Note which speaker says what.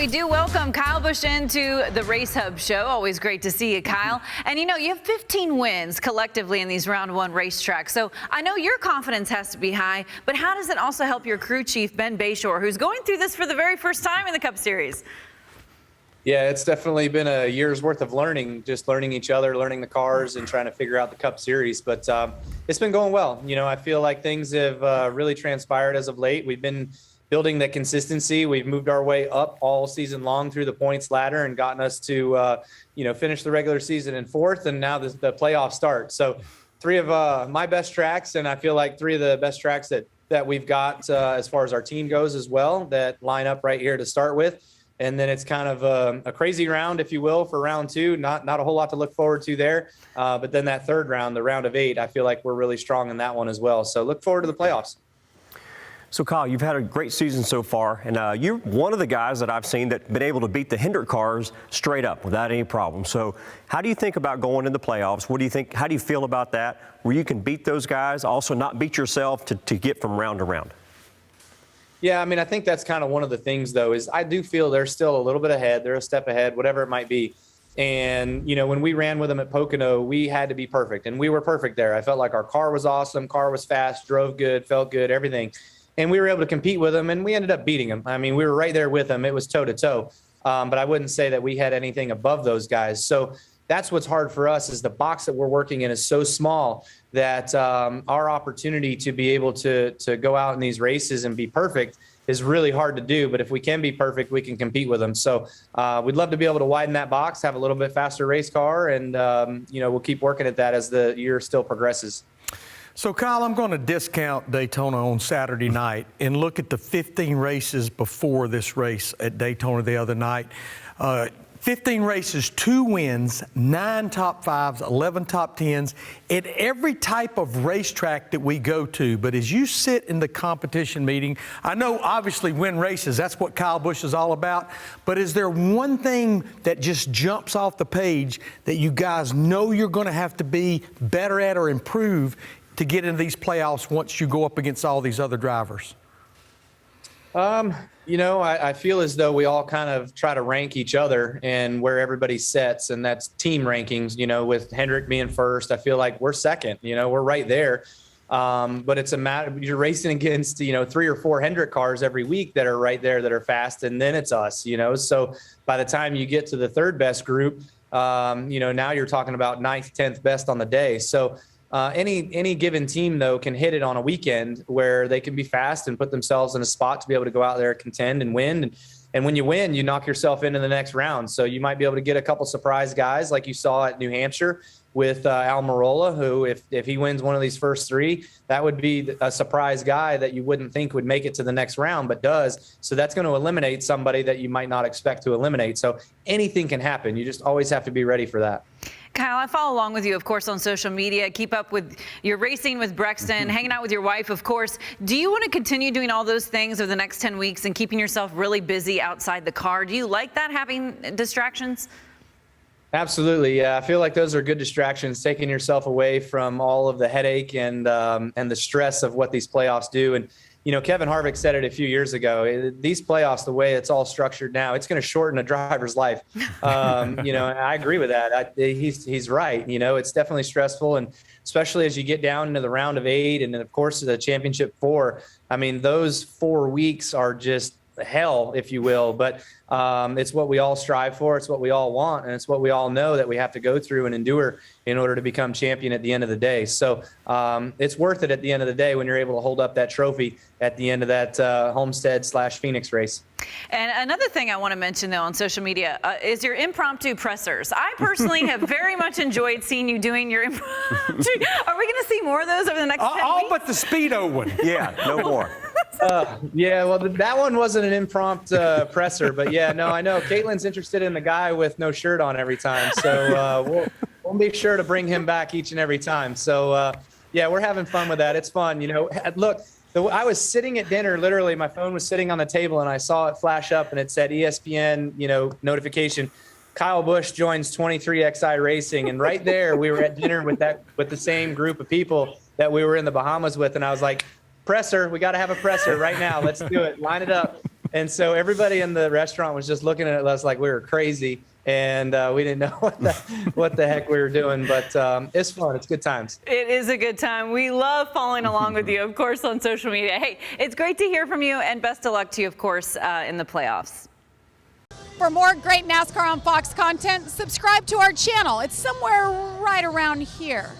Speaker 1: we do welcome Kyle Busch into the Race Hub show. Always great to see you, Kyle. And you know, you have 15 wins collectively in these round one racetracks. So I know your confidence has to be high, but how does it also help your crew chief, Ben Bayshore, who's going through this for the very first time in the Cup Series?
Speaker 2: Yeah, it's definitely been a year's worth of learning, just learning each other, learning the cars, and trying to figure out the Cup Series. But it's been going well. You know, I feel like things have really transpired as of late. We've been building that consistency. We've moved our way up all season long through the points ladder and gotten us to, finish the regular season in fourth, and now the playoffs start. So three of my best tracks, and I feel like three of the best tracks that we've got as far as our team goes as well, that line up right here to start with. And then it's kind of a crazy round, if you will, for round two. Not a whole lot to look forward to there. But then that third round, the round of 8, I feel like we're really strong in that one as well. So look forward to the playoffs.
Speaker 3: So, Kyle, you've had a great season so far, and you're one of the guys that I've seen that's been able to beat the Hendrick cars straight up without any problem. So how do you think about going in the playoffs? What do you think? How do you feel about that, where you can beat those guys, also not beat yourself to get from round to round?
Speaker 2: Yeah, I mean, I think that's kind of one of the things, though, is I do feel they're still a little bit ahead. They're a step ahead, whatever it might be. And, you know, when we ran with them at Pocono, we had to be perfect, and we were perfect there. I felt like our car was awesome, car was fast, drove good, felt good, everything. And we were able to compete with them, and we ended up beating them. I mean, we were right there with them. It was toe-to-toe. But I wouldn't say that we had anything above those guys. So that's what's hard for us, is the box that we're working in is so small that our opportunity to be able to go out in these races and be perfect is really hard to do. But if we can be perfect, we can compete with them. So we'd love to be able to widen that box, have a little bit faster race car, and, we'll keep working at that as the year still progresses.
Speaker 4: So, Kyle, I'm going to discount Daytona on Saturday night and look at the 15 races before this race at Daytona the other night. 15 races, 2 wins, 9 top 5s, 11 top 10s at every type of racetrack that we go to. But as you sit in the competition meeting, I know obviously win races, that's what Kyle Busch is all about. But is there one thing that just jumps off the page that you guys know you're going to have to be better at or improve to get into these playoffs once you go up against all these other drivers?
Speaker 2: I feel as though we all kind of try to rank each other and where everybody sets, and that's team rankings, with Hendrick being first. I feel like we're second, we're right there. But it's a matter, you're racing against, 3 or 4 Hendrick cars every week that are right there that are fast. And then it's us, so by the time you get to the third best group, now you're talking about 9th, 10th best on the day. So any given team, though, can hit it on a weekend where they can be fast and put themselves in a spot to be able to go out there, contend and win. And when you win, you knock yourself into the next round. So you might be able to get a couple surprise guys like you saw at New Hampshire with Almirola, who if he wins one of these first 3, that would be a surprise guy that you wouldn't think would make it to the next round, but does. So that's going to eliminate somebody that you might not expect to eliminate. So anything can happen. You just always have to be ready for that.
Speaker 1: Kyle, I follow along with you, of course, on social media. Keep up with your racing with Brexton, hanging out with your wife, of course. Do you want to continue doing all those things over the next 10 weeks and keeping yourself really busy outside the car? Do you like that, having distractions?
Speaker 2: Absolutely. Yeah. I feel like those are good distractions, taking yourself away from all of the headache and the stress of what these playoffs do. And, Kevin Harvick said it a few years ago, these playoffs, the way it's all structured now, it's going to shorten a driver's life. I agree with that. He's right. It's definitely stressful. And especially as you get down into the round of 8 and then, of course, the championship 4, I mean, those 4 weeks are just hell, if you will. But it's what we all strive for. It's what we all want. And it's what we all know that we have to go through and endure in order to become champion at the end of the day. So it's worth it at the end of the day when you're able to hold up that trophy at the end of that Homestead/Phoenix race. And
Speaker 1: another thing I want to mention, though, on social media is your impromptu pressers. I personally have very much enjoyed seeing you doing your impromptu. Are we going to see more of those over the next 10
Speaker 4: all
Speaker 1: weeks?
Speaker 4: But the Speedo one.
Speaker 3: Yeah, no more.
Speaker 2: Well, that one wasn't an impromptu presser, but yeah, no, I know Caitlin's interested in the guy with no shirt on every time. So we'll make sure to bring him back each and every time. So yeah, we're having fun with that. It's fun. Look, I was sitting at dinner, literally my phone was sitting on the table and I saw it flash up and it said ESPN, notification. Kyle Busch joins 23XI Racing. And right there, we were at dinner with the same group of people that we were in the Bahamas with. And I was like, presser, we got to have a presser right now. Let's do it. Line it up. And so everybody in the restaurant was just looking at us like we were crazy. And we didn't know what the heck we were doing, but it's fun. It's good times.
Speaker 1: It is a good time. We love following along with you, of course, on social media. Hey, it's great to hear from you, and best of luck to you, of course, in the playoffs.
Speaker 5: For more great NASCAR on Fox content, subscribe to our channel. It's somewhere right around here.